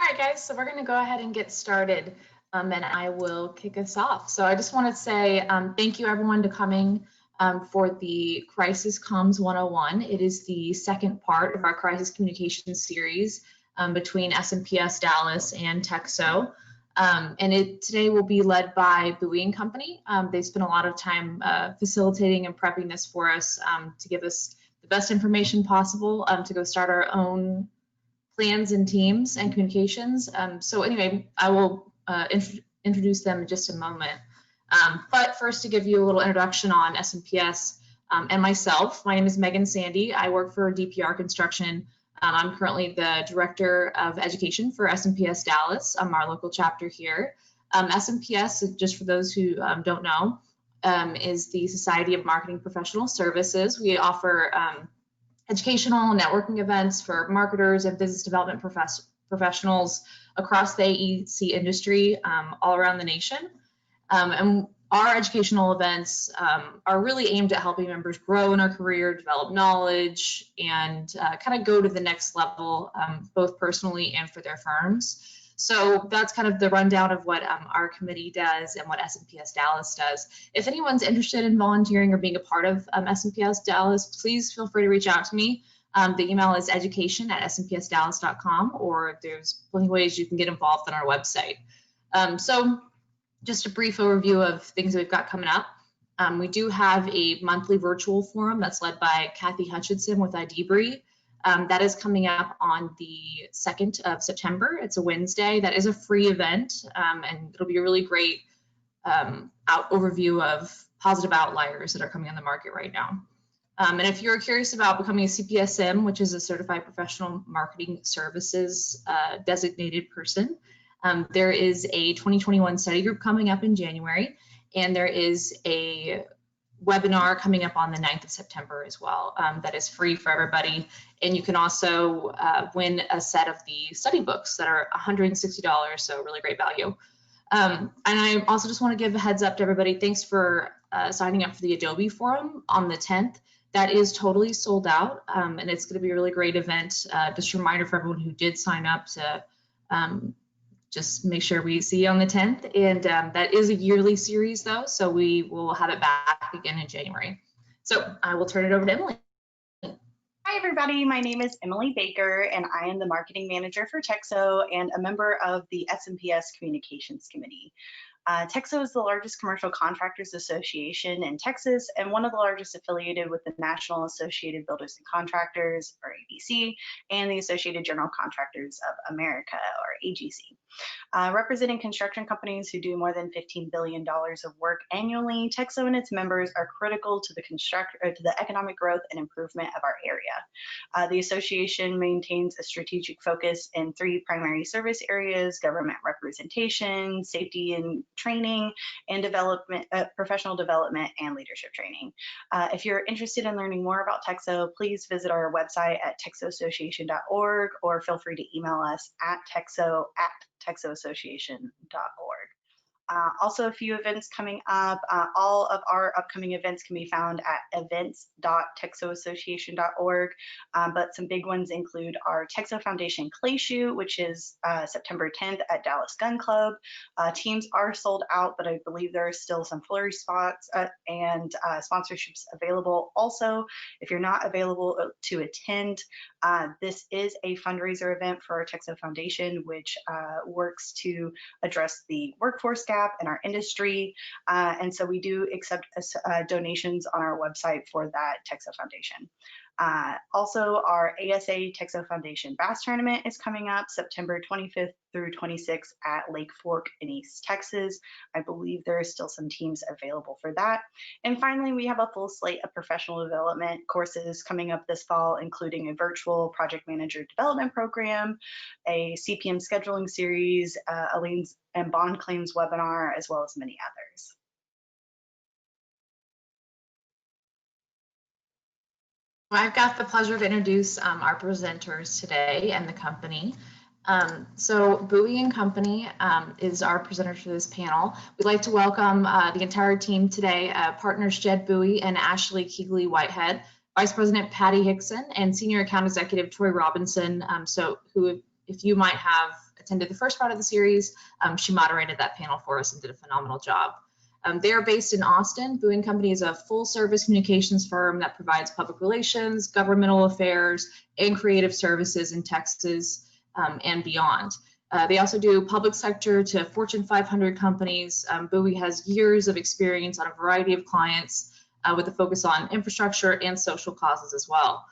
All right, guys, so we're going to go ahead and get started, and I will kick us off. So I just want to say thank you, everyone, to coming for the Crisis Comms 101. It is the second part of our crisis communications series between SMPS Dallas and TEXO. Today will be led by Buie Co. They spent a lot of time facilitating and prepping this for us to give us the best information possible to go start our own plans and teams and communications. So anyway, I will introduce them in just a moment. But first, to give you a little introduction on SMPS and myself, my name is Megan Sandy. I work for DPR Construction. I'm currently the Director of Education for SMPS Dallas, our local chapter here. SMPS, just for those who don't know, is the Society of Marketing Professional Services. We offer educational networking events for marketers and business development professionals across the AEC industry all around the nation. And our educational events are really aimed at helping members grow in our career, develop knowledge, and kind of go to the next level, both personally and for their firms. So that's kind of the rundown of what our committee does and what SMPS Dallas does. If anyone's interested in volunteering or being a part of SMPS Dallas, please feel free to reach out to me. The email is education@smpsdallas.com, or there's plenty of ways you can get involved on our website. So just a brief overview of things that we've got coming up. We do have a monthly virtual forum that's led by Kathy Hutchinson with IDBRI. That is coming up on the 2nd of September. It's a Wednesday. That is a free event, and it'll be a really great overview of positive outliers that are coming on the market right now. And if you're curious about becoming a CPSM, which is a Certified Professional Marketing Services designated person, there is a 2021 study group coming up in January, and there is a webinar coming up on the 9th of September as well. That is free for everybody. And you can also win a set of the study books that are $160, so really great value. And I also just want to give a heads up to everybody. Thanks for signing up for the Adobe Forum on the 10th. That is totally sold out, and it's going to be a really great event. Just a reminder for everyone who did sign up to just make sure we see you on the 10th. And that is a yearly series though, so we will have it back again in January. So I will turn it over to Emily. Hi everybody, my name is Emily Baker and I am the marketing manager for TEXO and a member of the SMPS Communications Committee. TEXO is the largest commercial contractors association in Texas and one of the largest affiliated with the National Associated Builders and Contractors, or ABC, and the Associated General Contractors of America, or AGC. Representing construction companies who do more than $15 billion of work annually, TEXO and its members are critical to the economic growth and improvement of our area. The association maintains a strategic focus in 3 primary service areas: government representation, safety and training, and development, professional development and leadership training. If you're interested in learning more about TEXO, please visit our website at texoassociation.org, or feel free to email us at texoassociation.org. Also, a few events coming up. All of our upcoming events can be found at events.texoassociation.org, but some big ones include our TEXO Foundation Clay Shoot, which is September 10th at Dallas Gun Club. Teams are sold out, but I believe there are still some flurry spots and sponsorships available. Also, if you're not available to attend, this is a fundraiser event for our TEXO Foundation, which works to address the workforce gap in our industry. And so we do accept donations on our website for that TEXO Foundation. Also, our ASA TEXO Foundation Bass Tournament is coming up September 25th through 26th at Lake Fork in East Texas. I believe there are still some teams available for that. And finally, we have a full slate of professional development courses coming up this fall, including a virtual project manager development program, a CPM scheduling series, a liens and bond claims webinar, as well as many others. I've got the pleasure to introduce our presenters today and the company. So Buie Company is our presenter for this panel. We'd like to welcome the entire team today, partners Jed Buie and Ashley Kegley-Whitehead, Vice President Patti Hixon, and Senior Account Executive Tori Robertson. So who, if you might have attended the first part of the series. She moderated that panel for us and did a phenomenal job. They are based in Austin. Buie Company is a full-service communications firm that provides public relations, governmental affairs, and creative services in Texas and beyond. They also do public sector to Fortune 500 companies. Buie has years of experience on a variety of clients with a focus on infrastructure and social causes as well.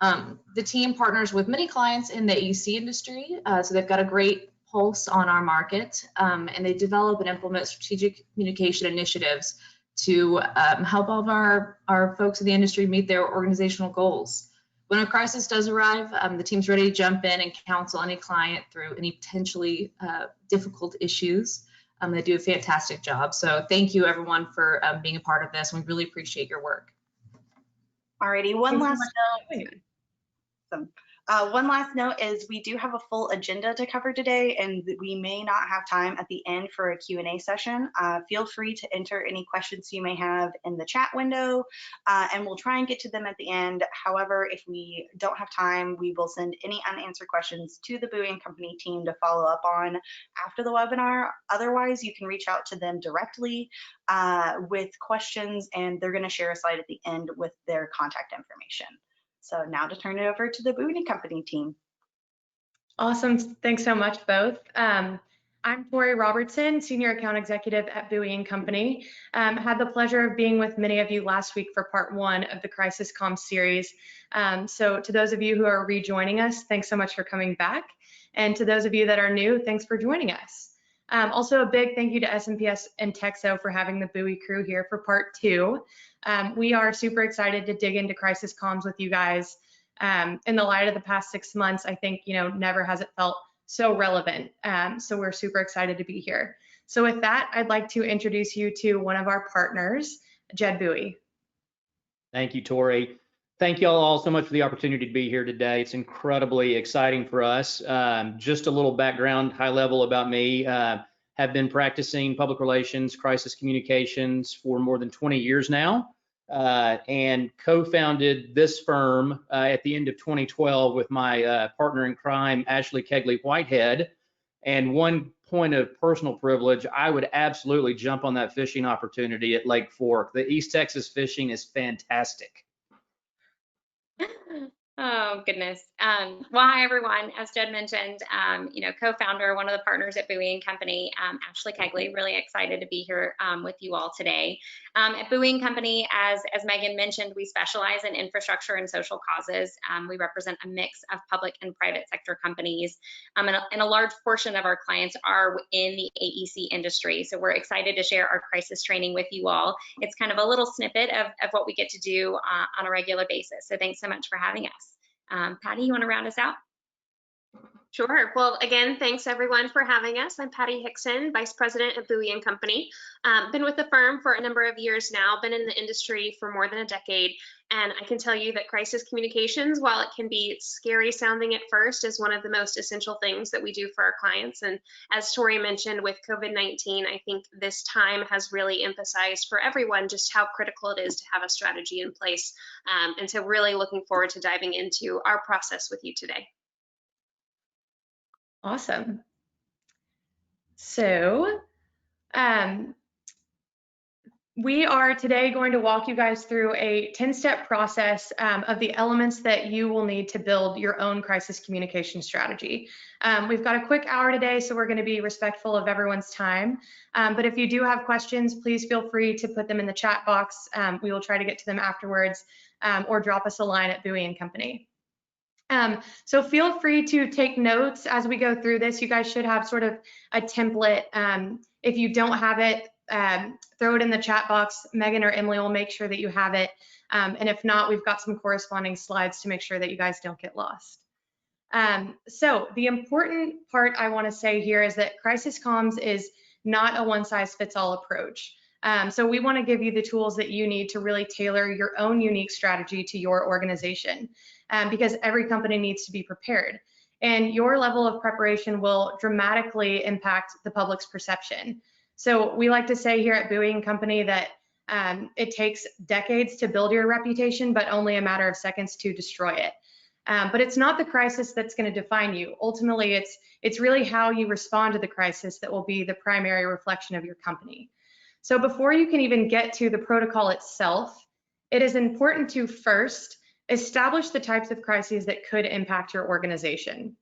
The team partners with many clients in the AEC industry, so they've got a great pulse on our market, and they develop and implement strategic communication initiatives to help all of our folks in the industry meet their organizational goals. When a crisis does arrive, the team's ready to jump in and counsel any client through any potentially difficult issues. They do a fantastic job. So thank you everyone for being a part of this. We really appreciate your work. Alrighty, one last note is we do have a full agenda to cover today, and we may not have time at the end for a Q&A session. Feel free to enter any questions you may have in the chat window, and we'll try and get to them at the end. However, if we don't have time, we will send any unanswered questions to the Buie Company team to follow up on after the webinar. Otherwise, you can reach out to them directly with questions, and they're going to share a slide at the end with their contact information. So now to turn it over to the Buie Company team. Awesome. Thanks so much, both. I'm Tori Robertson, Senior Account Executive at Buie Company. Had the pleasure of being with many of you last week for part 1 of the Crisis Comms series. So to those of you who are rejoining us, thanks so much for coming back. And to those of you that are new, thanks for joining us. Also a big thank you to SMPS and TEXO for having the Buie crew here for part 2. We are super excited to dig into crisis comms with you guys. In the light of the past 6 months, I think, never has it felt so relevant. So we're super excited to be here. So with that, I'd like to introduce you to one of our partners, Jed Buie. Thank you, Tori. Thank you all so much for the opportunity to be here today. It's incredibly exciting for us. Just a little background, high level about me. Have been practicing public relations, crisis communications for more than 20 years now, and co-founded this firm at the end of 2012 with my partner in crime, Ashley Kegley-Whitehead. And one point of personal privilege, I would absolutely jump on that fishing opportunity at Lake Fork. The East Texas fishing is fantastic. Oh, goodness. Well, hi, everyone. As Jed mentioned, co-founder, one of the partners at Buie Company, Ashley Kegley, really excited to be here with you all today. At Buie Company, as Megan mentioned, we specialize in infrastructure and social causes. We represent a mix of public and private sector companies, and a large portion of our clients are in the AEC industry. So we're excited to share our crisis training with you all. It's kind of a little snippet of what we get to do on a regular basis. So thanks so much for having us. Patti, you want to round us out? Sure. Well, again, thanks everyone for having us. I'm Patti Hixon, Vice President at Buie Company. Been with the firm for a number of years now, been in the industry for more than a decade, and I can tell you that crisis communications, while it can be scary sounding at first, is one of the most essential things that we do for our clients. And as Tori mentioned, with COVID-19, I think this time has really emphasized for everyone just how critical it is to have a strategy in place. And so really looking forward to diving into our process with you today. Awesome. So we are today going to walk you guys through a 10-step process of the elements that you will need to build your own crisis communication strategy. We've got a quick hour today, so we're going to be respectful of everyone's time. But if you do have questions, please feel free to put them in the chat box. We will try to get to them afterwards, or drop us a line at Buie Company. So feel free to take notes as we go through this. You guys should have sort of a template. If you don't have it, throw it in the chat box. Megan or Emily will make sure that you have it. And if not, we've got some corresponding slides to make sure that you guys don't get lost. So the important part I want to say here is that crisis comms is not a one-size-fits-all approach. So we want to give you the tools that you need to really tailor your own unique strategy to your organization, because every company needs to be prepared. And your level of preparation will dramatically impact the public's perception. So we like to say here at Buie Company that it takes decades to build your reputation, but only a matter of seconds to destroy it. But it's not the crisis that's going to define you. Ultimately, it's really how you respond to the crisis that will be the primary reflection of your company. So before you can even get to the protocol itself, it is important to first establish the types of crises that could impact your organization.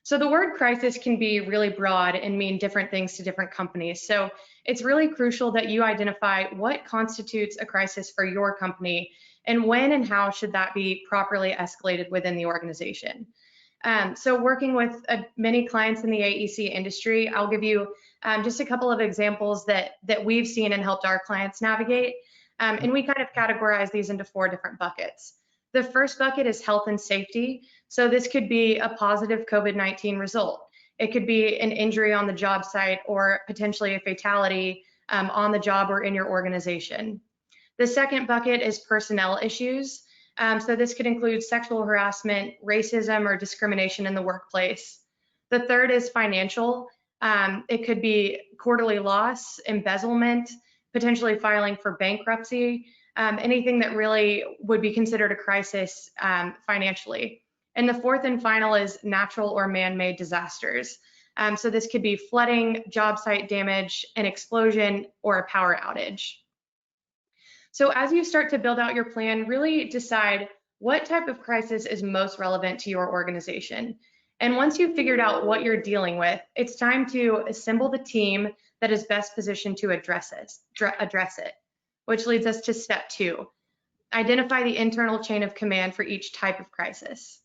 So the word crisis can be really broad and mean different things to different companies. So it's really crucial that you identify what constitutes a crisis for your company and when and how should that be properly escalated within the organization. So working with many clients in the AEC industry, I'll give you just a couple of examples that we've seen and helped our clients navigate. And we kind of categorize these into 4 different buckets. The first bucket is health and safety. So this could be a positive COVID-19 result. It could be an injury on the job site or potentially a fatality on the job or in your organization. The second bucket is personnel issues. So this could include sexual harassment, racism, or discrimination in the workplace. The third is financial. It could be quarterly loss, embezzlement, potentially filing for bankruptcy, anything that really would be considered a crisis financially. And the fourth and final is natural or man-made disasters. So this could be flooding, job site damage, an explosion, or a power outage. So as you start to build out your plan, really decide what type of crisis is most relevant to your organization. And once you've figured out what you're dealing with, it's time to assemble the team that is best positioned to address it, which leads us to step 2. Identify the internal chain of command for each type of crisis.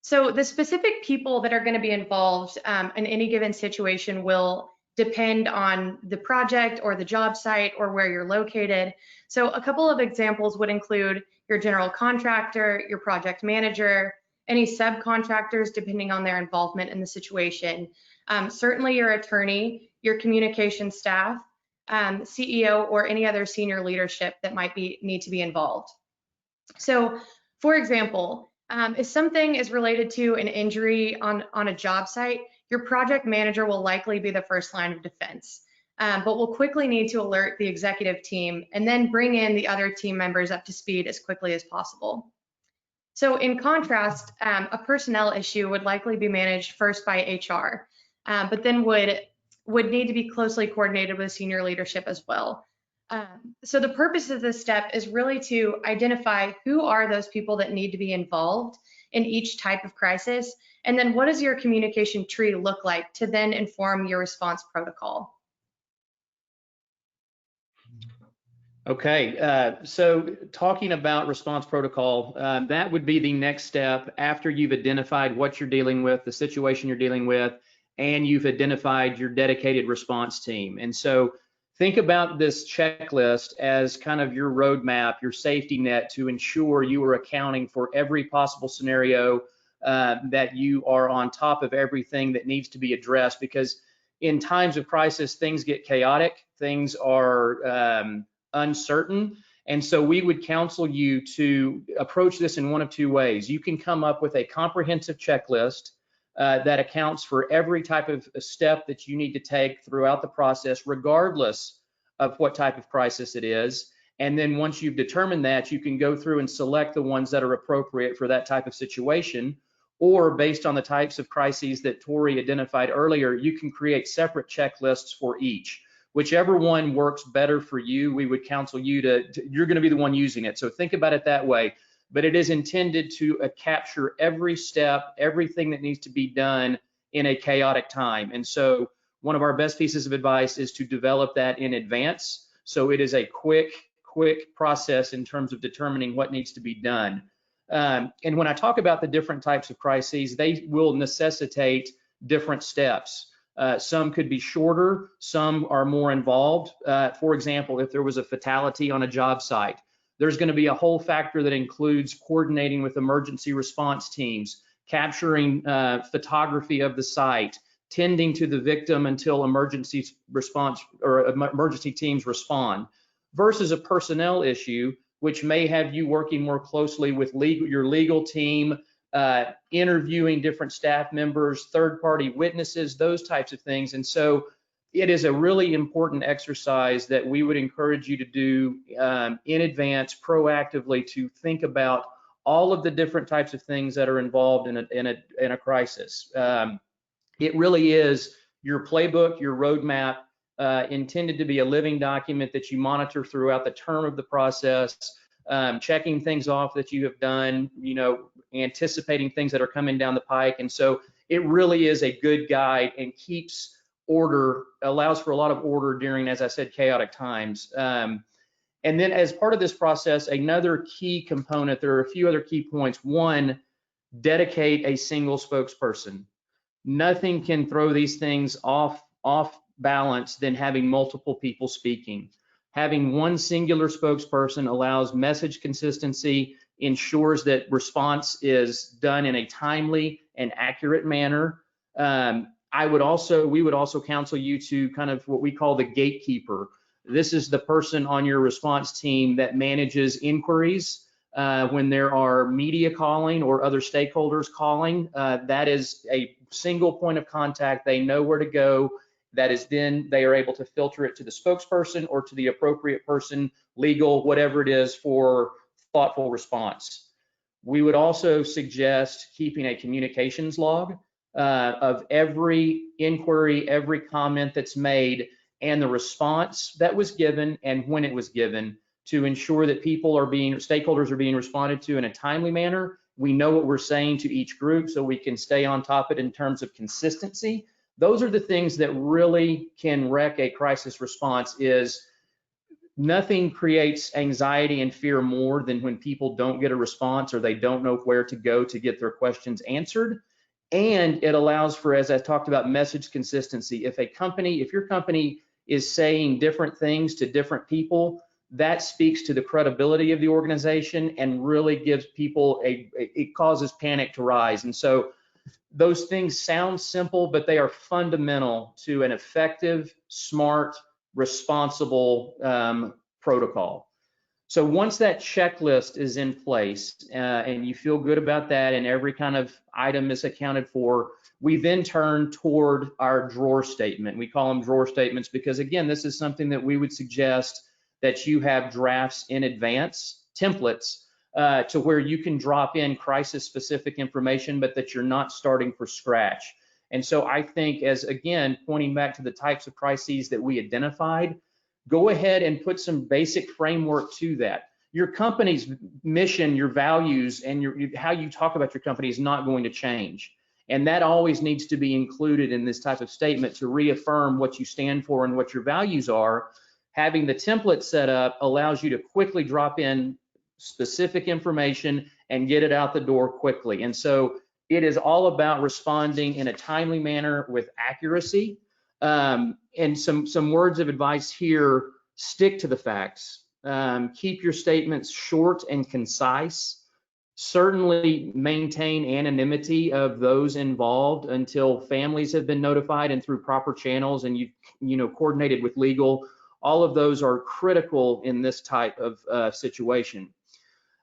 So the specific people that are going to be involved in any given situation will depend on the project or the job site or where you're located. So a couple of examples would include your general contractor, your project manager, any subcontractors depending on their involvement in the situation, certainly your attorney, your communication staff, CEO, or any other senior leadership that might need to be involved. So for example, if something is related to an injury on a job site, your project manager will likely be the first line of defense, but will quickly need to alert the executive team and then bring in the other team members up to speed as quickly as possible. So in contrast, a personnel issue would likely be managed first by HR, but then would need to be closely coordinated with senior leadership as well. So the purpose of this step is really to identify who are those people that need to be involved in each type of crisis, and then what does your communication tree look like to then inform your response protocol. Okay, so talking about response protocol, that would be the next step after you've identified what you're dealing with, the situation you're dealing with, and you've identified your dedicated response team. And so think about this checklist as kind of your roadmap, your safety net to ensure you are accounting for every possible scenario, that you are on top of everything that needs to be addressed, because in times of crisis, things get chaotic, things are uncertain. And so we would counsel you to approach this in one of 2 ways. You can come up with a comprehensive checklist that accounts for every type of step that you need to take throughout the process, regardless of what type of crisis it is. And then once you've determined that, you can go through and select the ones that are appropriate for that type of situation. Or based on the types of crises that Tori identified earlier, you can create separate checklists for each. Whichever one works better for you, we would counsel you you're going to be the one using it. So think about it that way. But it is intended to capture every step, everything that needs to be done in a chaotic time. And so one of our best pieces of advice is to develop that in advance. So it is a quick process in terms of determining what needs to be done. And when I talk about the different types of crises, they will necessitate different steps. Some could be shorter, some are more involved. For example, if there was a fatality on a job site, there's going to be a whole factor that includes coordinating with emergency response teams, capturing photography of the site, tending to the victim until emergency response or emergency teams respond, versus a personnel issue, which may have you working more closely with your legal team, interviewing different staff members, third-party witnesses, those types of things. And so it is a really important exercise that we would encourage you to do in advance, proactively, to think about all of the different types of things that are involved in a crisis. It really is your playbook, your roadmap, intended to be a living document that you monitor throughout the term of the process, checking things off that you have done, you know, anticipating things that are coming down the pike. And so it really is a good guide and keeps order, allows for a lot of order during, as I said, chaotic times. And then as part of this process, another key component, there are a few other key points. One, dedicate a single spokesperson. Nothing can throw these things off balance than having multiple people speaking. Having one singular spokesperson allows message consistency, ensures that response is done in a timely and accurate manner. We would also counsel you to kind of what we call the gatekeeper. This is the person on your response team that manages inquiries when there are media calling or other stakeholders calling. That is a single point of contact. They know where to go. That is then they are able to filter it to the spokesperson or to the appropriate person, legal, whatever it is, for thoughtful response. We would also suggest keeping a communications log of every inquiry, every comment that's made, and the response that was given and when it was given, to ensure that stakeholders are being responded to in a timely manner. We know what we're saying to each group so we can stay on top of it in terms of consistency. Those are the things that really can wreck a crisis response. Is nothing creates anxiety and fear more than when people don't get a response or they don't know where to go to get their questions answered. And it allows for, as I talked about, message consistency. If your company is saying different things to different people, that speaks to the credibility of the organization and really gives people it causes panic to rise. And so those things sound simple, but they are fundamental to an effective, smart, responsible protocol. So once that checklist is in place and you feel good about that and every kind of item is accounted for, we then turn toward our drawer statement. We call them drawer statements because, again, this is something that we would suggest that you have drafts in advance, templates, to where you can drop in crisis-specific information, but that you're not starting from scratch. And so I think, as again, pointing back to the types of crises that we identified, go ahead and put some basic framework to that. Your company's mission, your values, and how you talk about your company is not going to change. And that always needs to be included in this type of statement to reaffirm what you stand for and what your values are. Having the template set up allows you to quickly drop in specific information and get it out the door quickly. And so it is all about responding in a timely manner with accuracy. And some words of advice here: stick to the facts. Keep your statements short and concise. Certainly maintain anonymity of those involved until families have been notified and through proper channels and you've coordinated with legal. All of those are critical in this type of situation.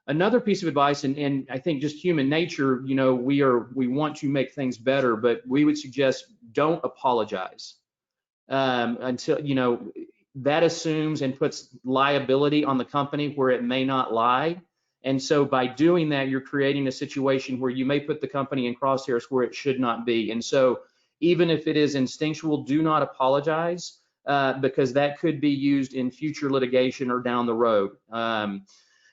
Another piece of advice, and I think just human nature, we want to make things better, but we would suggest don't apologize until, that assumes and puts liability on the company where it may not lie. And so by doing that, you're creating a situation where you may put the company in crosshairs where it should not be. And so even if it is instinctual, do not apologize because that could be used in future litigation or down the road.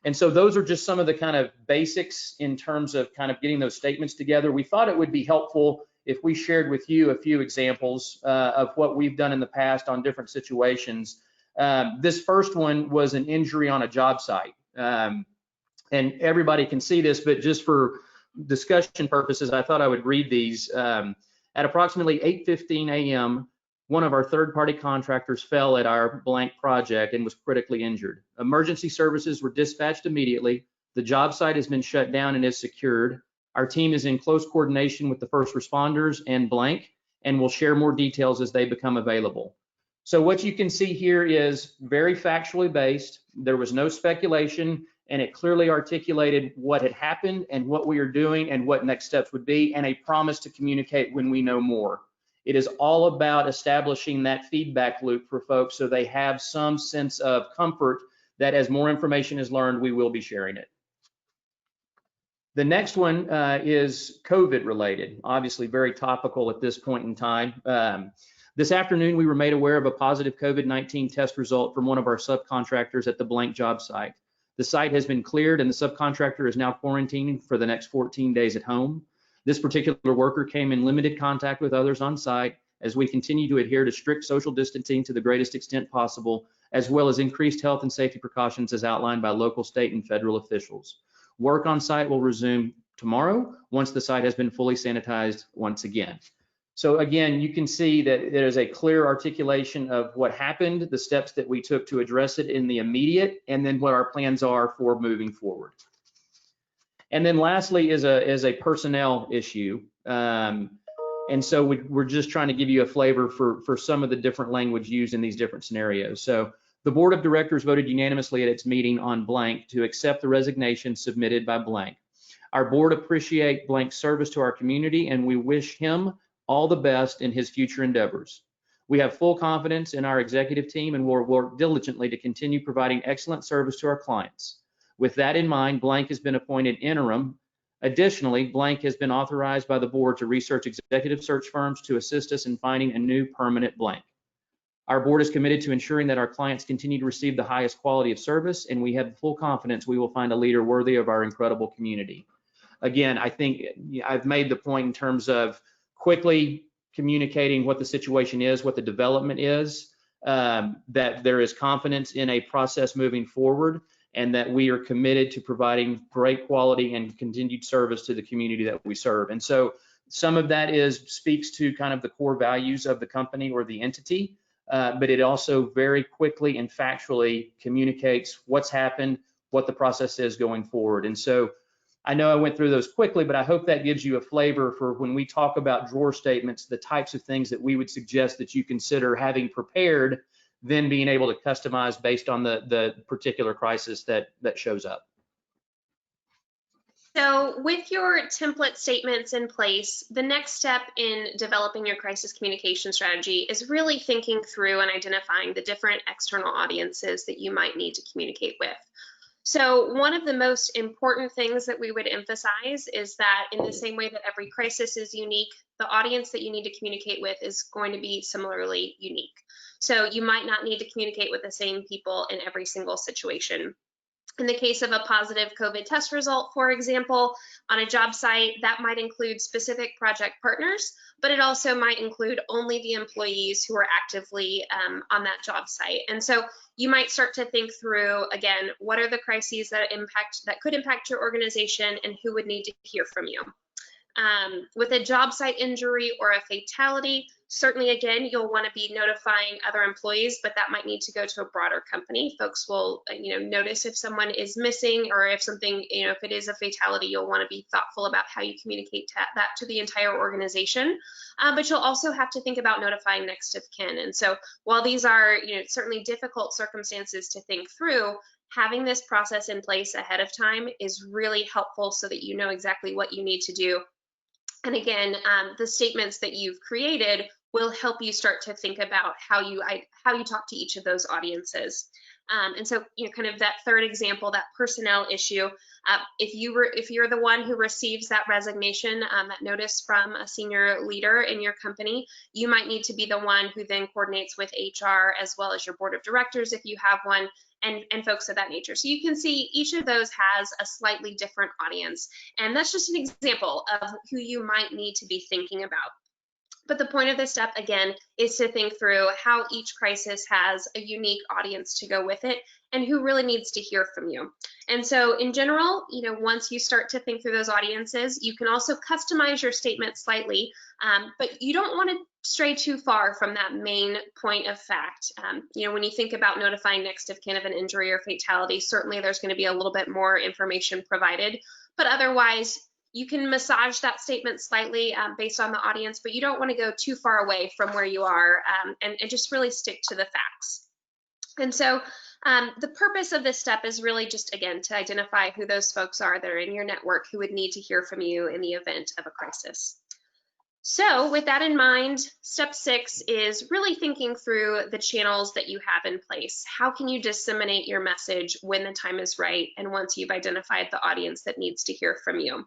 And so those are just some of the kind of basics in terms of kind of getting those statements together. We thought it would be helpful if we shared with you a few examples of what we've done in the past on different situations. This first one was an injury on a job site. And everybody can see this, but just for discussion purposes, I thought I would read these. At approximately 8:15 a.m., one of our third-party contractors fell at our blank project and was critically injured. Emergency services were dispatched immediately. The job site has been shut down and is secured. Our team is in close coordination with the first responders and blank, and will share more details as they become available. So what you can see here is very factually based. There was no speculation, and it clearly articulated what had happened and what we are doing and what next steps would be, and a promise to communicate when we know more. It is all about establishing that feedback loop for folks so they have some sense of comfort that as more information is learned, we will be sharing it. The next one is COVID related, obviously very topical at this point in time. This afternoon, we were made aware of a positive COVID-19 test result from one of our subcontractors at the blank job site. The site has been cleared and the subcontractor is now quarantining for the next 14 days at home. This particular worker came in limited contact with others on site as we continue to adhere to strict social distancing to the greatest extent possible, as well as increased health and safety precautions as outlined by local, state, and federal officials. Work on site will resume tomorrow once the site has been fully sanitized once again. So again, you can see that there is a clear articulation of what happened, the steps that we took to address it in the immediate, and then what our plans are for moving forward. And then lastly is a personnel issue. And so we're just trying to give you a flavor for some of the different language used in these different scenarios. So the board of directors voted unanimously at its meeting on blank to accept the resignation submitted by blank. Our board appreciate blank's service to our community and we wish him all the best in his future endeavors. We have full confidence in our executive team and will work diligently to continue providing excellent service to our clients. With that in mind, blank has been appointed interim. Additionally, blank has been authorized by the board to research executive search firms to assist us in finding a new permanent blank. Our board is committed to ensuring that our clients continue to receive the highest quality of service, and we have full confidence we will find a leader worthy of our incredible community. Again, I think I've made the point in terms of quickly communicating what the situation is, what the development is, that there is confidence in a process moving forward, and that we are committed to providing great quality and continued service to the community that we serve. And so some of that speaks to kind of the core values of the company or the entity, but it also very quickly and factually communicates what's happened, what the process is going forward. And so I know I went through those quickly, but I hope that gives you a flavor for when we talk about drawer statements, the types of things that we would suggest that you consider having prepared, then being able to customize based on the particular crisis that shows up. So with your template statements in place, the next step in developing your crisis communication strategy is really thinking through and identifying the different external audiences that you might need to communicate with. So one of the most important things that we would emphasize is that in the same way that every crisis is unique, the audience that you need to communicate with is going to be similarly unique. So you might not need to communicate with the same people in every single situation. In the case of a positive COVID test result, for example, on a job site, that might include specific project partners, but it also might include only the employees who are actively on that job site. And so you might start to think through, again, what are the crises that could impact your organization and who would need to hear from you. With a job site injury or a fatality, certainly, again, you'll want to be notifying other employees, but that might need to go to a broader company. Folks will, notice if someone is missing or if something, if it is a fatality, you'll want to be thoughtful about how you communicate that to the entire organization. But you'll also have to think about notifying next of kin. And so while these are, certainly difficult circumstances to think through, having this process in place ahead of time is really helpful so that you know exactly what you need to do. And again, the statements that you've created will help you start to think about how you talk to each of those audiences. And so, kind of that third example, that personnel issue, if you're the one who receives that resignation, that notice from a senior leader in your company, you might need to be the one who then coordinates with HR as well as your board of directors if you have one, and folks of that nature. So you can see each of those has a slightly different audience. And that's just an example of who you might need to be thinking about. But the point of this step, again, is to think through how each crisis has a unique audience to go with it and who really needs to hear from you. And so in general, once you start to think through those audiences, you can also customize your statement slightly, but you don't want to stray too far from that main point of fact. When you think about notifying next of kin of an injury or fatality, certainly there's going to be a little bit more information provided, but otherwise, you can massage that statement slightly based on the audience, but you don't want to go too far away from where you are and just really stick to the facts. And so the purpose of this step is really just, again, to identify who those folks are that are in your network who would need to hear from you in the event of a crisis. So with that in mind, step 6 is really thinking through the channels that you have in place. How can you disseminate your message when the time is right and once you've identified the audience that needs to hear from you?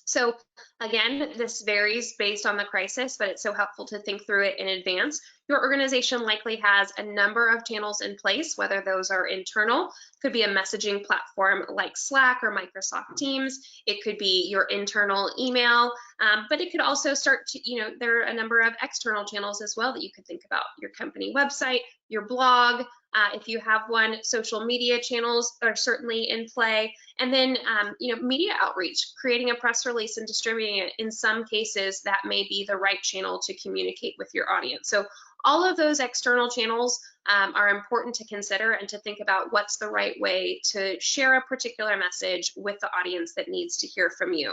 So again, this varies based on the crisis, but it's so helpful to think through it in advance. Your organization likely has a number of channels in place, whether those are internal, could be a messaging platform like Slack or Microsoft Teams. It could be your internal email, but it could also start to, there are a number of external channels as well that you could think about. Your company website, your blog, if you have one, social media channels are certainly in play. And then, media outreach, creating a press release and distributing it. In some cases, that may be the right channel to communicate with your audience. So all of those external channels are important to consider and to think about what's the right way to share a particular message with the audience that needs to hear from you.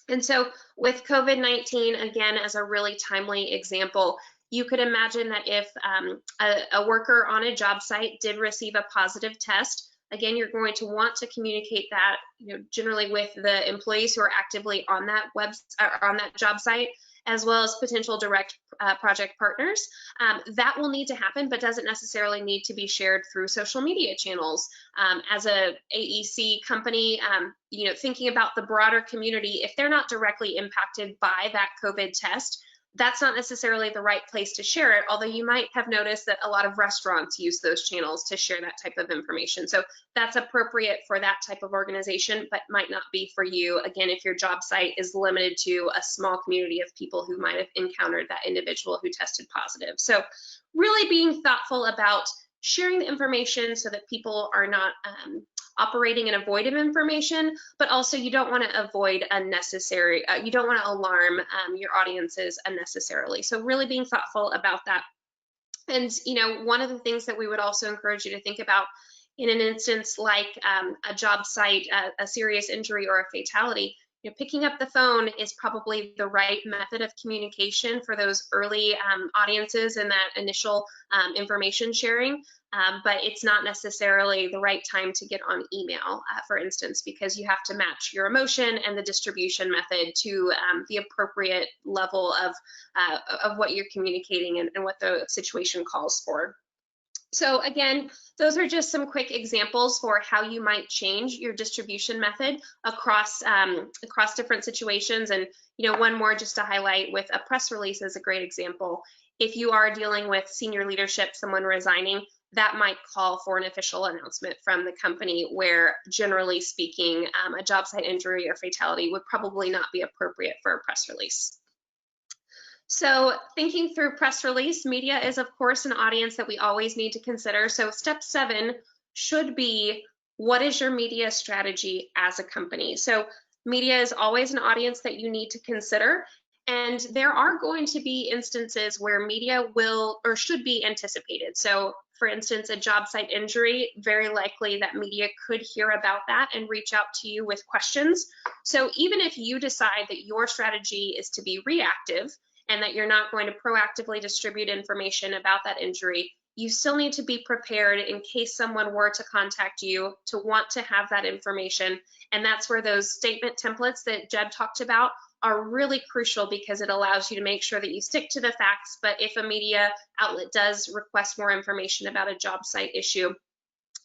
And so with COVID-19, again, as a really timely example, you could imagine that if a worker on a job site did receive a positive test, again, you're going to want to communicate that, generally with the employees who are actively on that job site, as well as potential direct project partners. That will need to happen, but doesn't necessarily need to be shared through social media channels. As a AEC company, thinking about the broader community, if they're not directly impacted by that COVID test, that's not necessarily the right place to share it, although you might have noticed that a lot of restaurants use those channels to share that type of information. So that's appropriate for that type of organization, but might not be for you, again, if your job site is limited to a small community of people who might have encountered that individual who tested positive. So really being thoughtful about sharing the information so that people are not operating in avoidance of information, but also you don't want to avoid unnecessary, you don't want to alarm your audiences unnecessarily. So really being thoughtful about that. And, one of the things that we would also encourage you to think about in an instance like a job site, a serious injury or a fatality, picking up the phone is probably the right method of communication for those early audiences and that initial information sharing. But it's not necessarily the right time to get on email, for instance, because you have to match your emotion and the distribution method to the appropriate level of what you're communicating and what the situation calls for. So again, those are just some quick examples for how you might change your distribution method across different situations. And one more just to highlight with a press release is a great example. If you are dealing with senior leadership, someone resigning, that might call for an official announcement from the company where, generally speaking, a job site injury or fatality would probably not be appropriate for a press release. So thinking through press release, media is of course an audience that we always need to consider. So step 7 should be, what is your media strategy as a company? So media is always an audience that you need to consider. And there are going to be instances where media will or should be anticipated. So for instance, a job site injury, very likely that media could hear about that and reach out to you with questions. So even if you decide that your strategy is to be reactive and that you're not going to proactively distribute information about that injury, you still need to be prepared in case someone were to contact you to want to have that information. And that's where those statement templates that Jeb talked about are really crucial, because it allows you to make sure that you stick to the facts. But if a media outlet does request more information about a job site issue,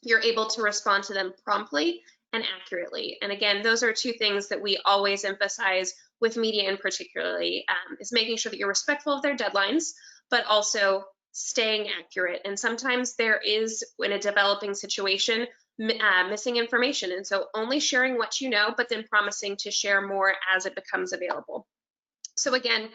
you're able to respond to them promptly and accurately. And again, those are two things that we always emphasize with media in particularly, is making sure that you're respectful of their deadlines, but also staying accurate. And sometimes there is, in a developing situation, missing information. And so only sharing what you know, but then promising to share more as it becomes available. So again,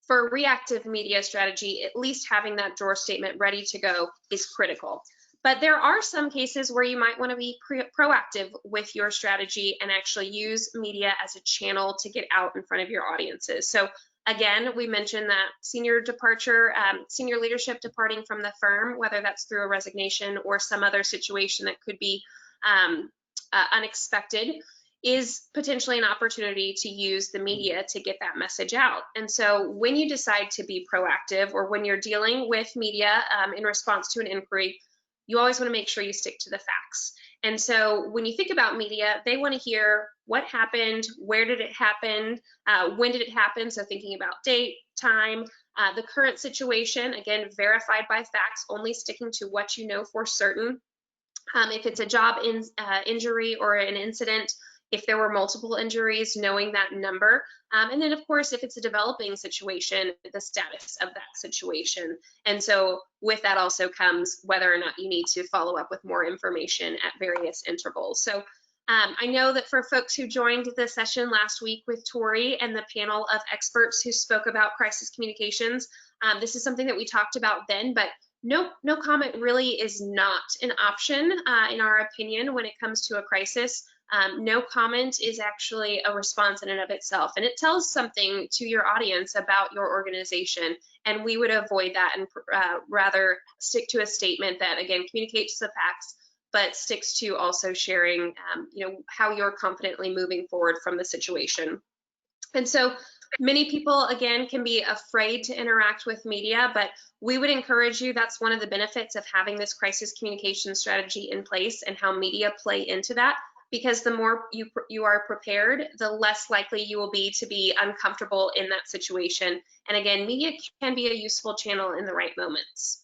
for reactive media strategy, at least having that drawer statement ready to go is critical. But there are some cases where you might want to be proactive with your strategy and actually use media as a channel to get out in front of your audiences. So again, we mentioned that senior departure, senior leadership departing from the firm, whether that's through a resignation or some other situation that could be unexpected, is potentially an opportunity to use the media to get that message out. And so when you decide to be proactive, or when you're dealing with media in response to an inquiry, you always want to make sure you stick to the facts. And so when you think about media, they want to hear what happened, where did it happen, when did it happen? So thinking about date, time, the current situation, again, verified by facts, only sticking to what you know for certain. If it's a job injury or an incident, if there were multiple injuries, knowing that number. And then, of course, if it's a developing situation, the status of that situation. And so with that also comes whether or not you need to follow up with more information at various intervals. So I know that for folks who joined the session last week with Tori and the panel of experts who spoke about crisis communications, this is something that we talked about then, but no comment really is not an option in our opinion when it comes to a crisis. No comment is actually a response in and of itself, and it tells something to your audience about your organization, and we would avoid that and rather stick to a statement that, again, communicates the facts, but sticks to also sharing how you're confidently moving forward from the situation. And so many people, again, can be afraid to interact with media, but we would encourage you. That's one of the benefits of having this crisis communication strategy in place and how media play into that, because the more you are prepared, the less likely you will be to be uncomfortable in that situation. And again, media can be a useful channel in the right moments.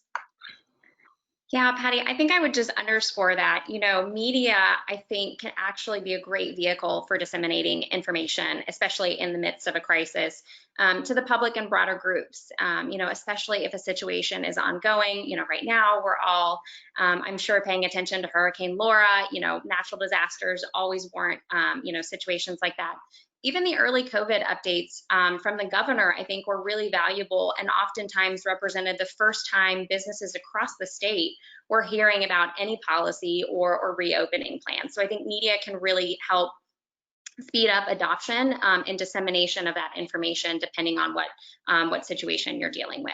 Yeah, Patti, I think I would just underscore that, media, I think, can actually be a great vehicle for disseminating information, especially in the midst of a crisis, to the public and broader groups, especially if a situation is ongoing. Right now, we're all, I'm sure, paying attention to Hurricane Laura. Natural disasters always warrant, situations like that. Even the early COVID updates from the governor, I think, were really valuable and oftentimes represented the first time businesses across the state were hearing about any policy or reopening plans. So I think media can really help speed up adoption and dissemination of that information, depending on what situation you're dealing with.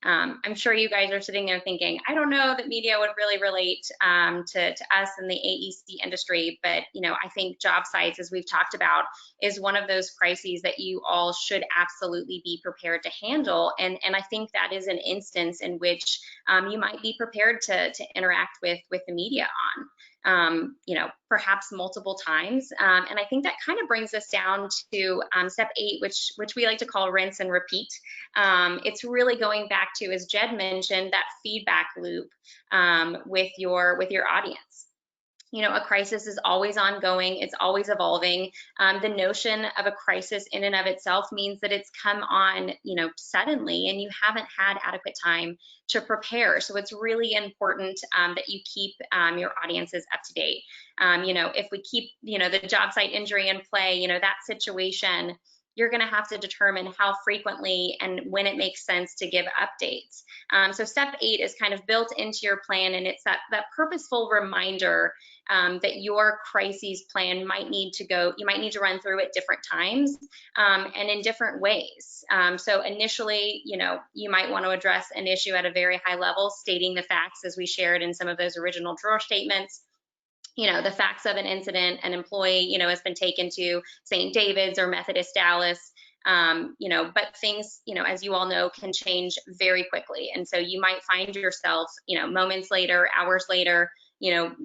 I'm sure you guys are sitting there thinking, I don't know that media would really relate to us in the AEC industry, but I think job sites, as we've talked about, is one of those crises that you all should absolutely be prepared to handle. And I think that is an instance in which you might be prepared to interact with the media on. Perhaps multiple times. And I think that kind of brings us down to step 8, which we like to call rinse and repeat. It's really going back to, as Jed mentioned, that feedback loop with your audience. A crisis is always ongoing, it's always evolving. The notion of a crisis in and of itself means that it's come on, suddenly, and you haven't had adequate time to prepare. So it's really important that you keep your audiences up to date. If we keep, the job site injury in play, that situation, you're going to have to determine how frequently and when it makes sense to give updates. So step 8 is kind of built into your plan, and it's that purposeful reminder that your crises plan you might need to run through at different times and in different ways. So initially, you might want to address an issue at a very high level, stating the facts as we shared in some of those original drawer statements. The facts of an incident, an employee, has been taken to St. David's or Methodist Dallas, but things, as you all know, can change very quickly. And so you might find yourself, moments later, hours later,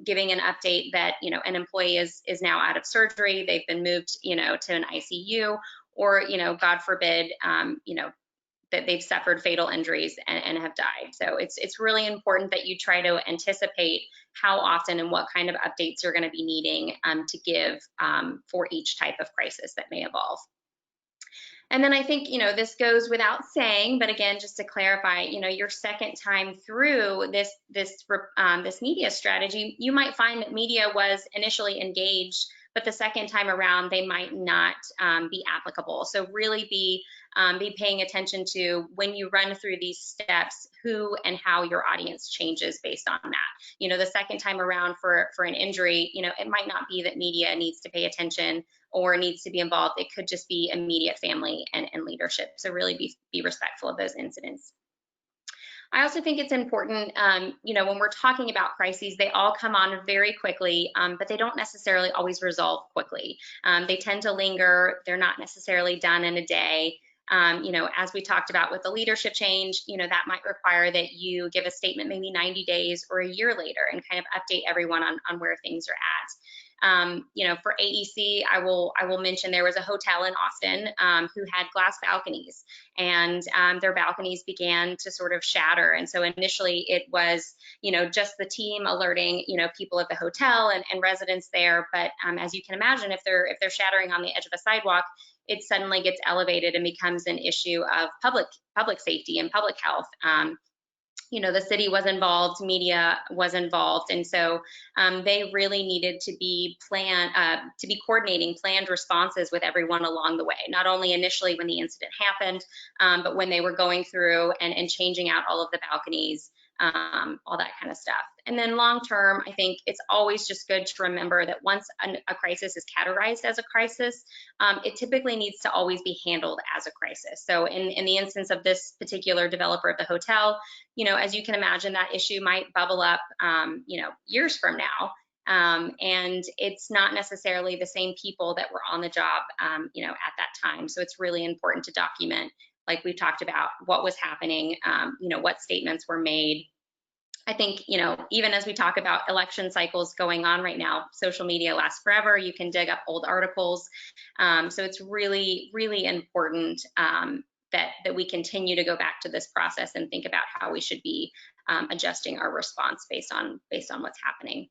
giving an update that, an employee is now out of surgery, they've been moved, to an ICU, or, God forbid, that they've suffered fatal injuries and have died. So it's really important that you try to anticipate how often and what kind of updates you're going to be needing to give for each type of crisis that may evolve. And then I think, this goes without saying, but again, just to clarify, your second time through this media strategy, you might find that media was initially engaged, but the second time around, they might not be applicable. So really be paying attention to, when you run through these steps, who and how your audience changes based on that. The second time around for an injury, it might not be that media needs to pay attention or needs to be involved. It could just be immediate family and leadership. So really be respectful of those incidents. I also think it's important, when we're talking about crises, they all come on very quickly, but they don't necessarily always resolve quickly. They tend to linger. They're not necessarily done in a day. As we talked about with the leadership change, that might require that you give a statement maybe 90 days or a year later and kind of update everyone on where things are at. For AEC, I will mention there was a hotel in Austin who had glass balconies, and their balconies began to sort of shatter. And so initially it was, just the team alerting, people at the hotel and residents there. But as you can imagine, if they're shattering on the edge of a sidewalk, it suddenly gets elevated and becomes an issue of public safety and public health. The city was involved, media was involved, and so they really needed to be coordinating planned responses with everyone along the way, not only initially when the incident happened, but when they were going through and changing out all of the balconies, all that kind of stuff. And then long term, I think it's always just good to remember that once a crisis is categorized as a crisis, it typically needs to always be handled as a crisis. So in the instance of this particular developer of the hotel, as you can imagine, that issue might bubble up, years from now. And it's not necessarily the same people that were on the job, at that time. So it's really important to document, like we talked about, what was happening, what statements were made. I think, even as we talk about election cycles going on right now, social media lasts forever. You can dig up old articles. So it's really, really important that we continue to go back to this process and think about how we should be adjusting our response based on what's happening.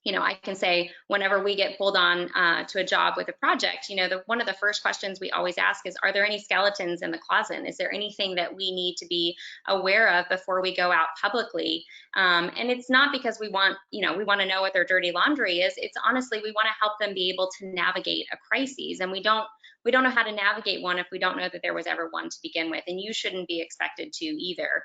I can say whenever we get pulled on to a job with a project, one of the first questions we always ask is, are there any skeletons in the closet? Is there anything that we need to be aware of before we go out publicly? And it's not because we want to know what their dirty laundry is. It's honestly, we want to help them be able to navigate a crisis. And we don't know how to navigate one if we don't know that there was ever one to begin with, and you shouldn't be expected to either.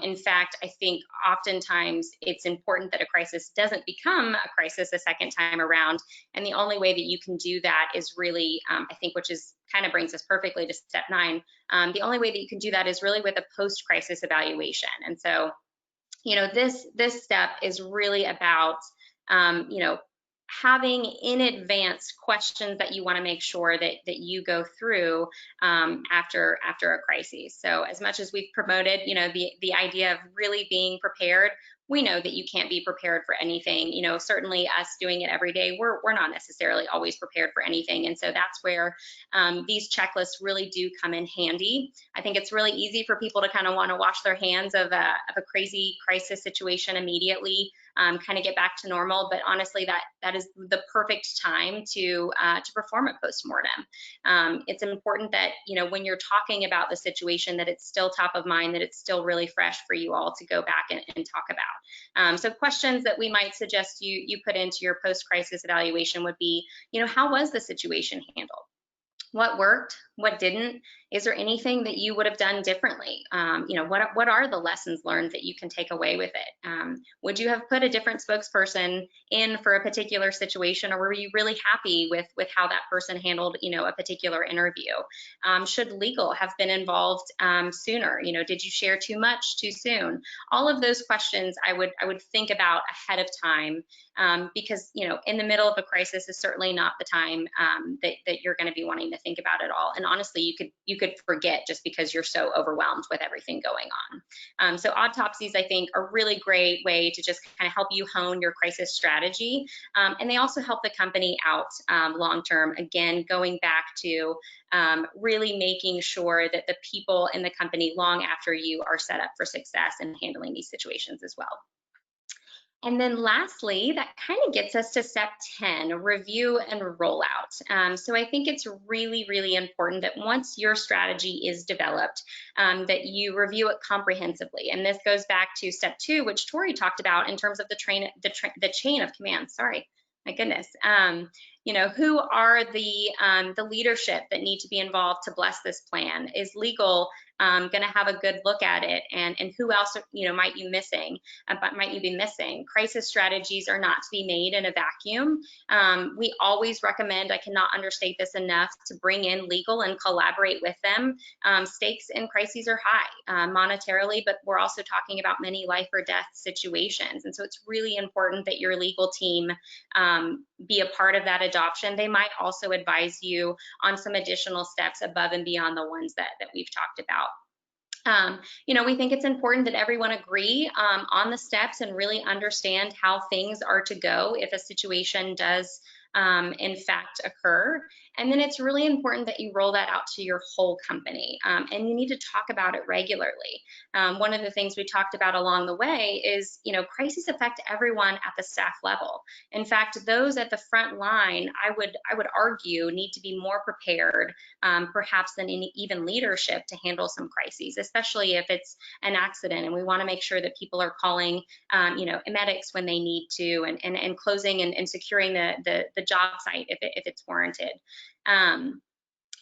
In fact, I think oftentimes it's important that a crisis doesn't become a crisis a second time around, and the only way that you can do that is really, I think, which is kind of brings us perfectly to step 9, the only way that you can do that is really with a post-crisis evaluation. And so, this step is really about, having in advance questions that you want to make sure that you go through after a crisis. So as much as we've promoted, the idea of really being prepared, we know that you can't be prepared for anything. Certainly us doing it every day, we're not necessarily always prepared for anything. And so that's where these checklists really do come in handy. I think it's really easy for people to kind of want to wash their hands of a crazy crisis situation immediately, kind of get back to normal. But honestly, that is the perfect time to perform a postmortem. It's important that, when you're talking about the situation, that it's still top of mind, that it's still really fresh for you all to go back and talk about. So questions that we might suggest you put into your post-crisis evaluation would be, how was the situation handled? What worked? What didn't? Is there anything that you would have done differently? What are the lessons learned that you can take away with it? Would you have put a different spokesperson in for a particular situation, or were you really happy with how that person handled, a particular interview? Should legal have been involved sooner? Did you share too much too soon? All of those questions I would think about ahead of time, because in the middle of a crisis is certainly not the time that you're going to be wanting to think about it all. And honestly, you could forget just because you're so overwhelmed with everything going on. So autopsies, I think, are a really great way to just kind of help you hone your crisis strategy. And they also help the company out long term. Again, going back to really making sure that the people in the company long after you are set up for success in handling these situations as well. And then lastly, that kind of gets us to step 10, review and rollout. So I think it's really, really important that once your strategy is developed, that you review it comprehensively. And this goes back to step 2, which Tori talked about in terms of the chain of command. Sorry, my goodness. Who are the leadership that need to be involved to bless this plan? Is legal going to have a good look at it, and who else might you be missing. Crisis strategies are not to be made in a vacuum. We always recommend, I cannot understate this enough, to bring in legal and collaborate with them. Stakes in crises are high monetarily, but we're also talking about many life or death situations, and so it's really important that your legal team be a part of that adoption. They might also advise you on some additional steps above and beyond the ones that we've talked about. We think it's important that everyone agree on the steps and really understand how things are to go if a situation does in fact occur. And then it's really important that you roll that out to your whole company, and you need to talk about it regularly. One of the things we talked about along the way is, crises affect everyone at the staff level. In fact, those at the front line, I would argue, need to be more prepared, perhaps than even leadership, to handle some crises, especially if it's an accident, and we want to make sure that people are calling, medics when they need to, and closing and securing the job site if it's warranted.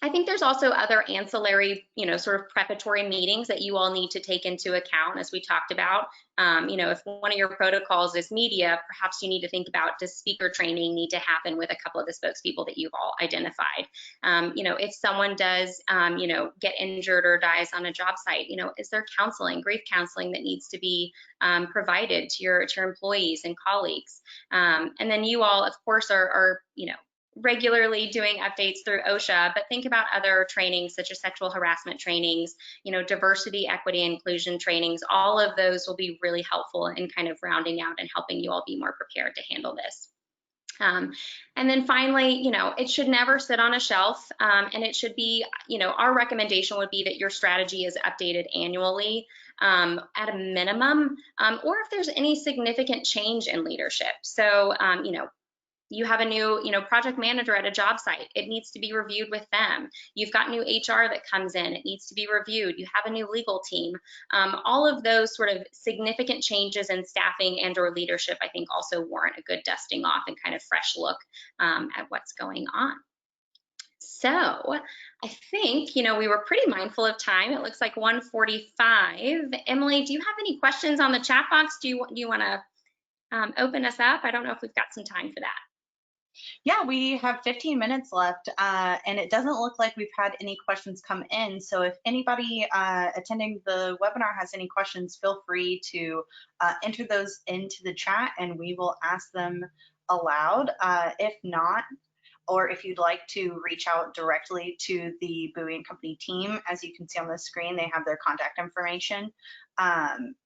I think there's also other ancillary, sort of preparatory meetings that you all need to take into account, as we talked about. If one of your protocols is media, perhaps you need to think about, does speaker training need to happen with a couple of the spokespeople that you've all identified? If someone does, get injured or dies on a job site, is there counseling, grief counseling, that needs to be provided to your employees and colleagues? And then you all, of course, are regularly doing updates through OSHA, but think about other trainings such as sexual harassment trainings, diversity, equity, inclusion trainings. All of those will be really helpful in kind of rounding out and helping you all be more prepared to handle this. And then finally, it should never sit on a shelf, and it should be, our recommendation would be that your strategy is updated annually at a minimum, or if there's any significant change in leadership. So, you have a new, project manager at a job site, it needs to be reviewed with them. You've got new HR that comes in, it needs to be reviewed. You have a new legal team. All of those sort of significant changes in staffing and or leadership, I think, also warrant a good dusting off and kind of fresh look at what's going on. So I think, we were pretty mindful of time. It looks like 1:45. Emily, do you have any questions on the chat box? Do you want to open us up? I don't know if we've got some time for that. Yeah, we have 15 minutes left, and it doesn't look like we've had any questions come in. So if anybody attending the webinar has any questions, feel free to enter those into the chat and we will ask them aloud. If not, or if you'd like to reach out directly to the Buie & Company team, as you can see on the screen, they have their contact information.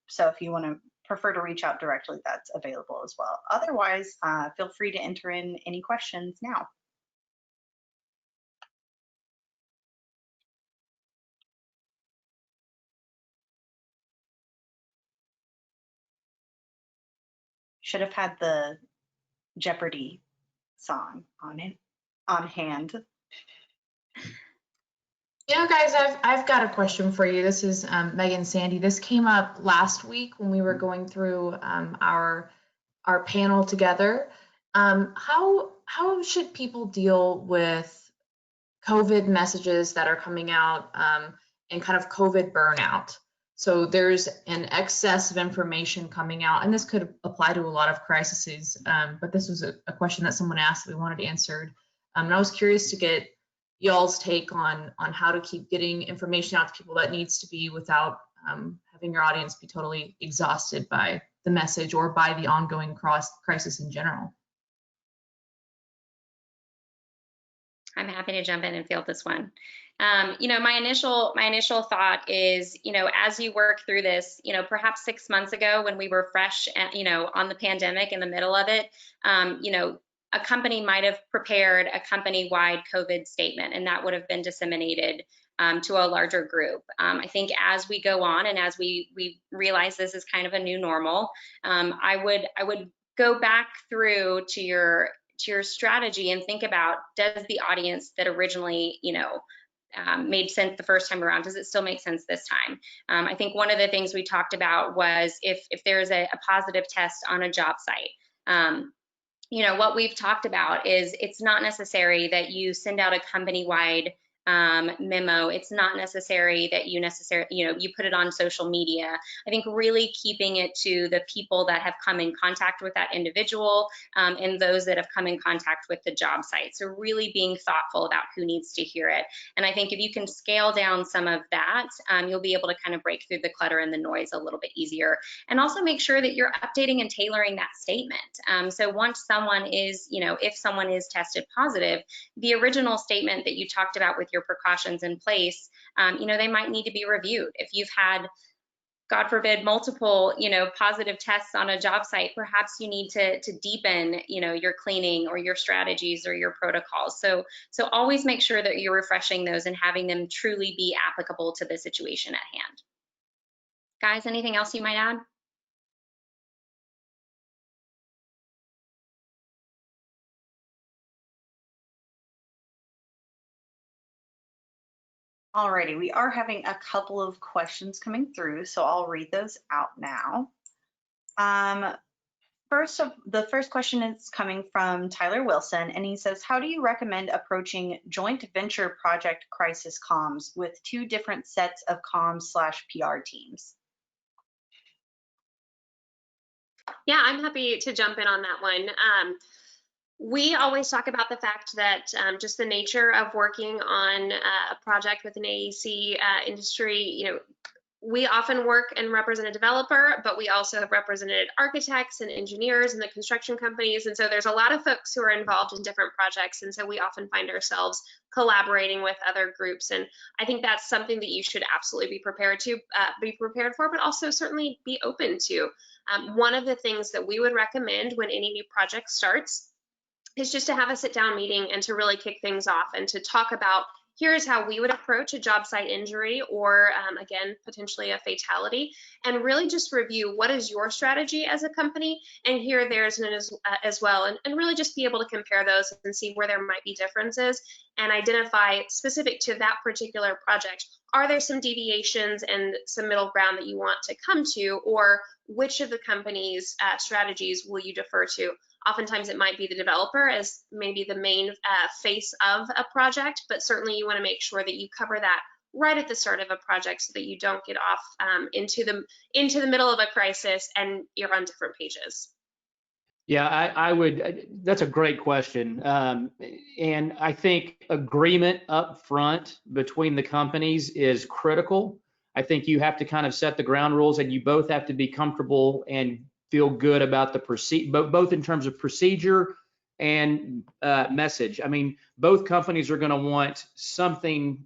So if you want to prefer to reach out directly, that's available as well. Otherwise, feel free to enter in any questions now. Should have had the Jeopardy song on hand. Guys, I've got a question for you. This is Megan Sandy. This came up last week when we were going through our panel together. How should people deal with COVID messages that are coming out and kind of COVID burnout? So there's an excess of information coming out, and this could apply to a lot of crises, but this was a question that someone asked that we wanted answered. And I was curious to get y'all's take on how to keep getting information out to people that needs to be without having your audience be totally exhausted by the message or by the ongoing crisis in general. I'm happy to jump in and field this one. My initial thought is, as you work through this, perhaps 6 months ago when we were fresh, on the pandemic, in the middle of it, a company might have prepared a company-wide COVID statement, and that would have been disseminated to a larger group. I think as we go on and as we realize this is kind of a new normal, I would go back through to your strategy and think about, does the audience that originally, made sense the first time around, does it still make sense this time? I think one of the things we talked about was if there's a positive test on a job site, what we've talked about is it's not necessary that you send out a company-wide memo. It's not necessary that you you put it on social media. I think really keeping it to the people that have come in contact with that individual and those that have come in contact with the job site. So really being thoughtful about who needs to hear it. And I think if you can scale down some of that, you'll be able to kind of break through the clutter and the noise a little bit easier. And also make sure that you're updating and tailoring that statement. So once someone is, if someone is tested positive, the original statement that you talked about with your precautions in place, they might need to be reviewed. If you've had, God forbid, multiple, positive tests on a job site, perhaps you need to deepen, your cleaning or your strategies or your protocols. So always make sure that you're refreshing those and having them truly be applicable to the situation at hand. Guys, anything else you might add? Alrighty, we are having a couple of questions coming through, so I'll read those out now. The first question is coming from Tyler Wilson, and he says, how do you recommend approaching joint venture project crisis comms with two different sets of comms/PR teams? Yeah, I'm happy to jump in on that one. We always talk about the fact that just the nature of working on a project with an AEC industry, we often work and represent a developer, but we also have represented architects and engineers and the construction companies. And so there's a lot of folks who are involved in different projects. And so we often find ourselves collaborating with other groups. And I think that's something that you should absolutely be prepared for, but also certainly be open to. One of the things that we would recommend when any new project starts is just to have a sit-down meeting and to really kick things off and to talk about, here's how we would approach a job site injury or, again, potentially a fatality, and really just review what is your strategy as a company, and here there's as well, and really just be able to compare those and see where there might be differences and identify specific to that particular project. Are there some deviations and some middle ground that you want to come to, or which of the company's strategies will you defer to? Oftentimes it might be the developer as maybe the main face of a project, but certainly you want to make sure that you cover that right at the start of a project so that you don't get off into the middle of a crisis and you're on different pages. Yeah, I would, that's a great question. And I think agreement up front between the companies is critical. I think you have to kind of set the ground rules, and you both have to be comfortable and feel good about the both in terms of procedure and message. I mean, both companies are going to want something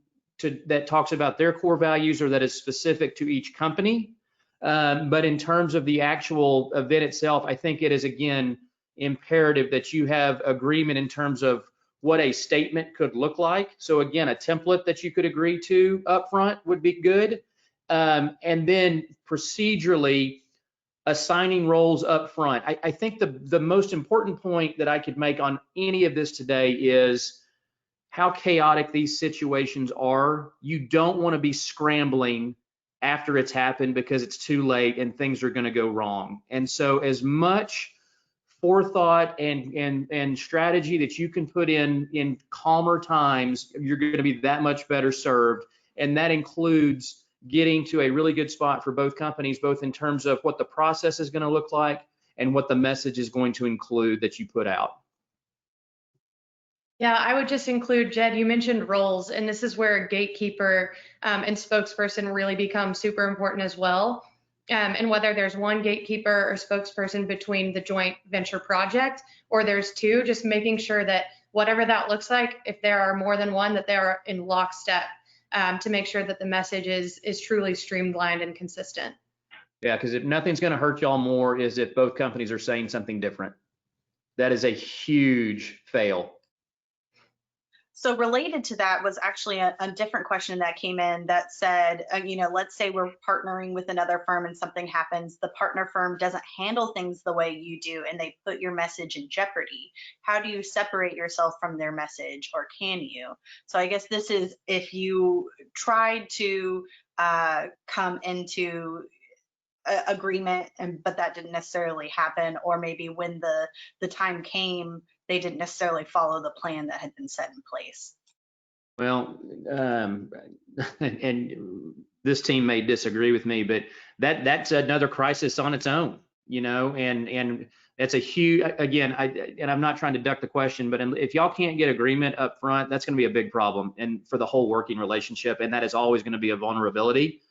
that talks about their core values or that is specific to each company. But in terms of the actual event itself, I think it is, again, imperative that you have agreement in terms of what a statement could look like. So again, a template that you could agree to up front would be good. And then procedurally, assigning roles up front. I think the most important point that I could make on any of this today is how chaotic these situations are. You don't want to be scrambling after it's happened because it's too late and things are going to go wrong. And so as much forethought and strategy that you can put in calmer times, you're going to be that much better served. And that includes getting to a really good spot for both companies, both in terms of what the process is going to look like and what the message is going to include that you put out. Yeah, I would just include, Jed, you mentioned roles, and this is where a gatekeeper and spokesperson really become super important as well. And whether there's one gatekeeper or spokesperson between the joint venture project, or there's two, just making sure that whatever that looks like, if there are more than one, that they're in lockstep. To make sure that the message is truly streamlined and consistent. Yeah, because if nothing's going to hurt y'all more is if both companies are saying something different. That is a huge fail. So related to that was actually a different question that came in that said, let's say we're partnering with another firm and something happens, the partner firm doesn't handle things the way you do and they put your message in jeopardy. How do you separate yourself from their message, or can you? So I guess this is if you tried to come into agreement but that didn't necessarily happen, or maybe when the time came, they didn't necessarily follow the plan that had been set in place. Well, and this team may disagree with me, but that's another crisis on its own, you know, and that's a huge, again, and I'm not trying to duck the question, but if y'all can't get agreement up front, that's going to be a big problem and for the whole working relationship, and that is always going to be a vulnerability.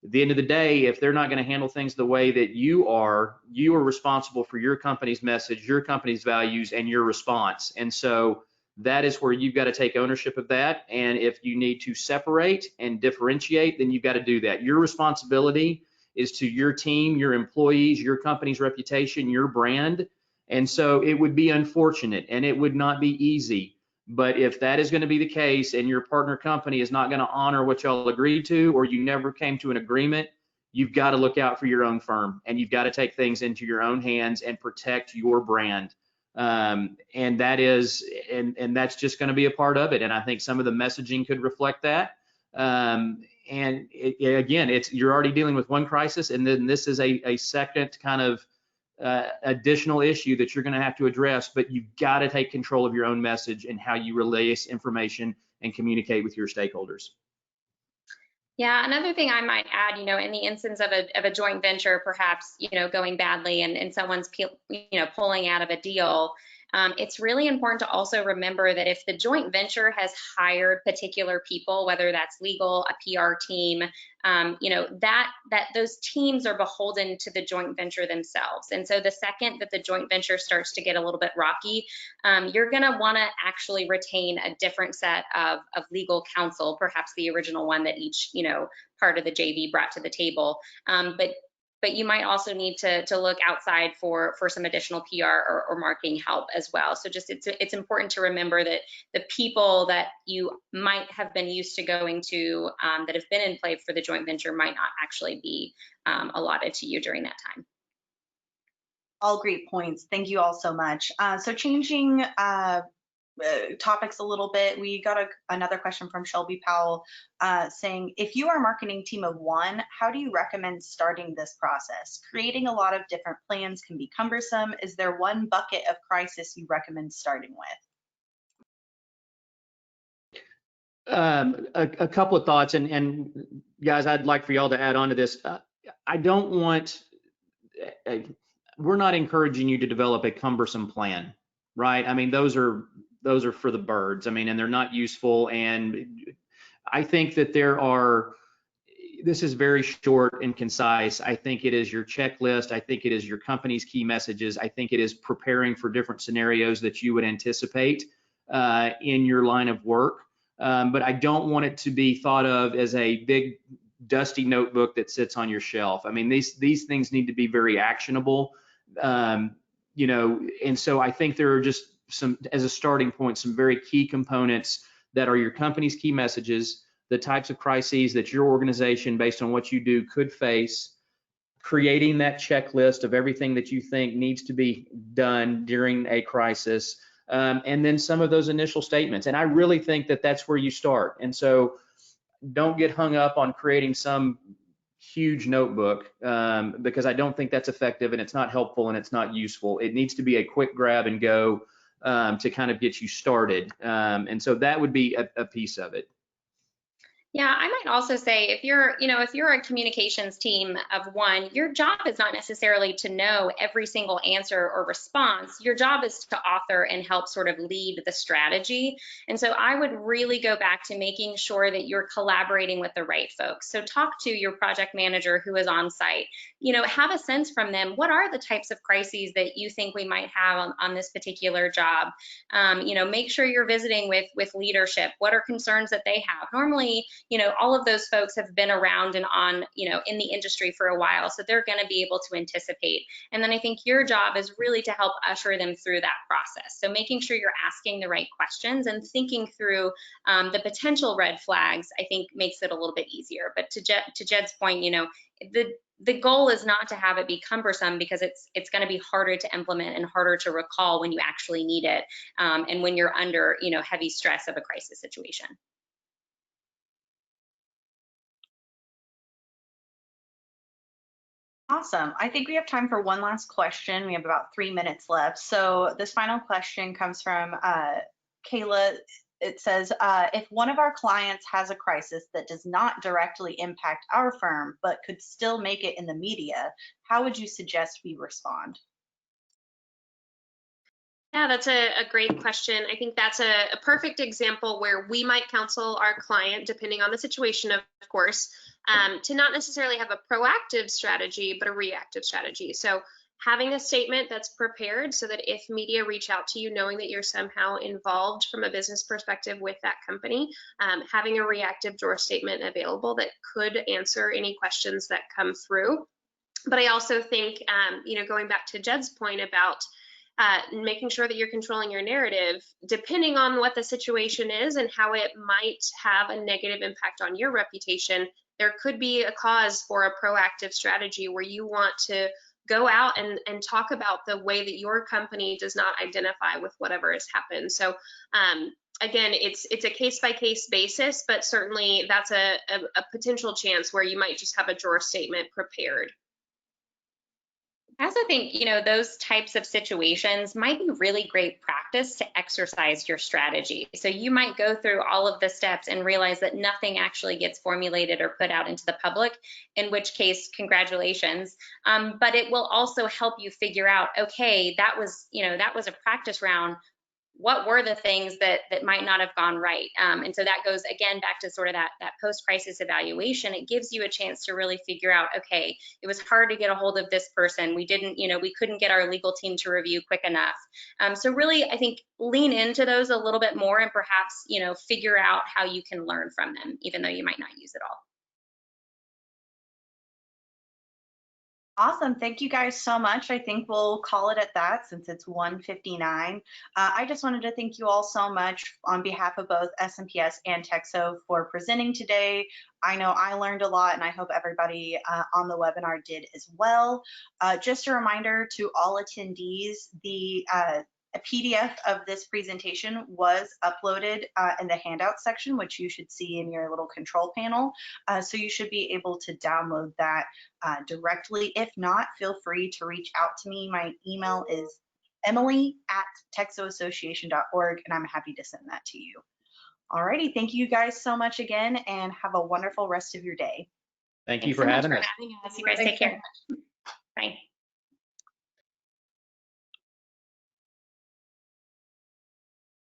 At the end of the day, if they're not going to handle things the way that you are responsible for your company's message, your company's values, and your response. And so that is where you've got to take ownership of that. And if you need to separate and differentiate, then you've got to do that. Your responsibility is to your team, your employees, your company's reputation, your brand. And so it would be unfortunate and it would not be easy. But if that is going to be the case and your partner company is not going to honor what y'all agreed to, or you never came to an agreement, you've got to look out for your own firm and you've got to take things into your own hands and protect your brand. And that's just going to be a part of it. And I think some of the messaging could reflect that. Again, you're already dealing with one crisis, and then this is a second kind of additional issue that you're going to have to address, but you've got to take control of your own message and how you release information and communicate with your stakeholders. Yeah, another thing I might add, you know, in the instance of a joint venture, perhaps, you know, going badly and someone's, pulling out of a deal, it's really important to also remember that if the joint venture has hired particular people, whether that's legal, a PR team, that those teams are beholden to the joint venture themselves. And so the second that the joint venture starts to get a little bit rocky, you're going to want to actually retain a different set of legal counsel, perhaps the original one that each, part of the JV brought to the table. But you might also need to look outside for some additional PR or marketing help as well. So just it's important to remember that the people that you might have been used to going to that have been in play for the joint venture might not actually be allotted to you during that time. All great points. Thank you all so much. So changing topics a little bit, we got another question from Shelby Powell saying, if you are a marketing team of one, how do you recommend starting this process? Creating a lot of different plans can be cumbersome. Is there one bucket of crisis you recommend starting with? A couple of thoughts, and guys, I'd like for y'all to add on to this. We're not encouraging you to develop a cumbersome plan, right? I mean, those are for the birds. I mean, and they're not useful. And I think that this is very short and concise. I think it is your checklist. I think it is your company's key messages. I think it is preparing for different scenarios that you would anticipate in your line of work. But I don't want it to be thought of as a big dusty notebook that sits on your shelf. I mean, these things need to be very actionable, and so I think there are just as a starting point, some very key components that are your company's key messages, the types of crises that your organization, based on what you do, could face, creating that checklist of everything that you think needs to be done during a crisis, and then some of those initial statements. And I really think that that's where you start. And so don't get hung up on creating some huge notebook because I don't think that's effective, and it's not helpful, and it's not useful. It needs to be a quick grab and go to kind of get you started. And so that would be a piece of it. Yeah, I might also say if you're a communications team of one, your job is not necessarily to know every single answer or response. Your job is to author and help sort of lead the strategy. And so I would really go back to making sure that you're collaborating with the right folks. So talk to your project manager who is on site, have a sense from them, what are the types of crises that you think we might have on this particular job? Make sure you're visiting with leadership. What are concerns that they have? Normally, all of those folks have been around and on, in the industry for a while, so they're going to be able to anticipate. And then I think your job is really to help usher them through that process. So making sure you're asking the right questions and thinking through the potential red flags, I think makes it a little bit easier. But to Jed's point, the goal is not to have it be cumbersome, because it's going to be harder to implement and harder to recall when you actually need it, and when you're under heavy stress of a crisis situation. Awesome. I think we have time for one last question. We have about 3 minutes left. So this final question comes from Kayla. it says, if one of our clients has a crisis that does not directly impact our firm, but could still make it in the media, how would you suggest we respond? Yeah, that's a great question. I think that's a perfect example where we might counsel our client, depending on the situation, of course, to not necessarily have a proactive strategy, but a reactive strategy. So having a statement that's prepared so that if media reach out to you, knowing that you're somehow involved from a business perspective with that company, having a reactive drawer statement available that could answer any questions that come through. But I also think, going back to Jed's point about making sure that you're controlling your narrative, depending on what the situation is and how it might have a negative impact on your reputation, there could be a cause for a proactive strategy where you want to go out and talk about the way that your company does not identify with whatever has happened. So again, it's a case-by-case basis, but certainly that's a potential chance where you might just have a drawer statement prepared. I also think, those types of situations might be really great practice to exercise your strategy. So you might go through all of the steps and realize that nothing actually gets formulated or put out into the public, in which case, congratulations. But it will also help you figure out, okay, that was a practice round. What were the things that might not have gone right? And so that goes again back to sort of that post-crisis evaluation. It gives you a chance to really figure out, okay, it was hard to get a hold of this person. We couldn't get our legal team to review quick enough. So really, I think lean into those a little bit more and perhaps, figure out how you can learn from them, even though you might not use it all. Awesome. Thank you guys so much. I think we'll call it at that since it's 1:59. I just wanted to thank you all so much on behalf of both SMPS and TEXO for presenting today. I know I learned a lot, and I hope everybody on the webinar did as well. Just a reminder to all attendees, a PDF of this presentation was uploaded in the handout section, which you should see in your little control panel. So you should be able to download that directly. If not, feel free to reach out to me. My email is emily@texoassociation.org, and I'm happy to send that to you. Alrighty, thank you guys so much again, and have a wonderful rest of your day. Thank you for having us. You guys take care. Bye.